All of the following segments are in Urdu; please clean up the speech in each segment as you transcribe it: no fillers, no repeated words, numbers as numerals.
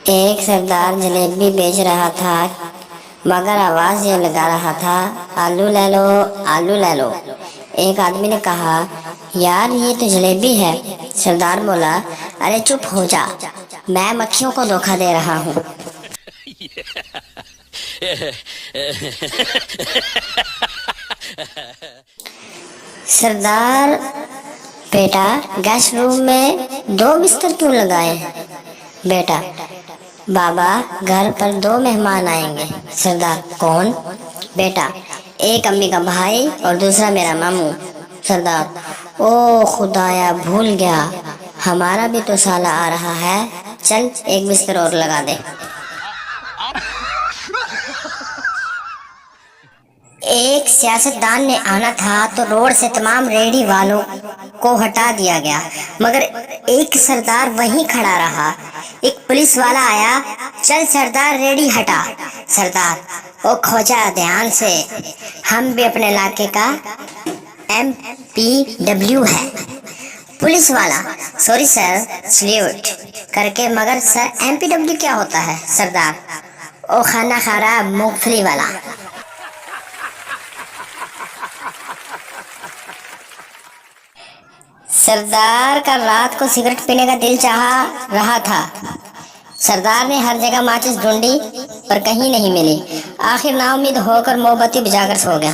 ایک سردار جلیبی بیچ رہا تھا مگر آواز یہ لگا رہا تھا، آلو لے لو، آلو لے لو۔ ایک آدمی نے کہا، یار یہ تو جلیبی ہے۔ سردار بولا، ارے چپ ہو جا، میں مکھیوں کو دھوکہ دے رہا ہوں۔ سردار، بیٹا گیسٹ روم میں 2 بستر کیوں لگائے؟ بیٹا، بابا گھر پر 2 مہمان آئیں گے۔ سردار، کون؟ بیٹا، ایک امی کا بھائی اور دوسرا میرا ماموں۔ سردار، او خدایا بھول گیا، ہمارا بھی تو سالہ آ رہا ہے، چل ایک بستر اور لگا دے۔ ایک سیاستدان نے آنا تھا تو روڈ سے تمام ریڑھی والوں کو ہٹا دیا گیا، مگر ایک سردار وہیں کھڑا رہا۔ ایک پولیس والا آیا، چل سردار ریڑھی ہٹا۔ سردار، او کھوجا دھیان سے، ہم بھی اپنے علاقے کا MPW ہے۔ پولیس والا، سوری سر، سلیوٹ کر کے، مگر سر MPW کیا ہوتا ہے؟ سردار، او خانہ خراب مونگ پھلی والا۔ سردار کا رات کو سگریٹ پینے کا دل چاہا رہا تھا۔ سردار نے ہر جگہ ماچس ڈھونڈی پر کہیں نہیں ملی۔ آخر نا امید ہو کر موم بتی بجھا کر سو گیا۔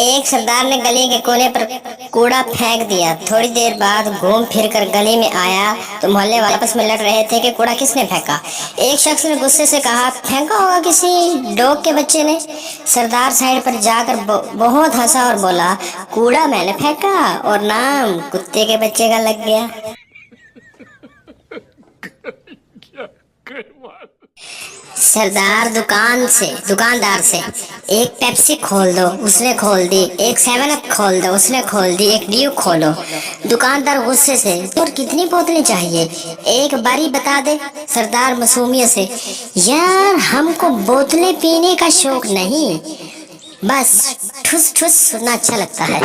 ایک سردار نے گلی کے کونے پر کوڑا پھینک دیا۔ تھوڑی دیر بعد گھوم پھر کر گلی میں آیا تو محلے والے آپس میں لڑ رہے تھے کہ کوڑا کس نے پھینکا۔ ایک شخص نے غصے سے کہا، پھینکا ہوگا کسی ڈوگ کے بچے نے۔ سردار سائڈ پر جا کر بہت ہنسا اور بولا، کوڑا میں نے پھینکا اور نام کتے کے بچے کا لگ گیا۔ سردار دکاندار سے، ایک پیپسی کھول دو، اس نے کھول دی۔ ایک 7 اپ کھول دو، اس نے کھول دی۔ ایک ڈیو کھولو۔ دکاندار غصے سے، اور کتنی بوتلیں چاہیے؟ ایک باری بتا دے۔ سردار معصومیت سے، یار ہم کو بوتلیں پینے کا شوق نہیں، بس ٹھس ٹھس سننا اچھا لگتا ہے۔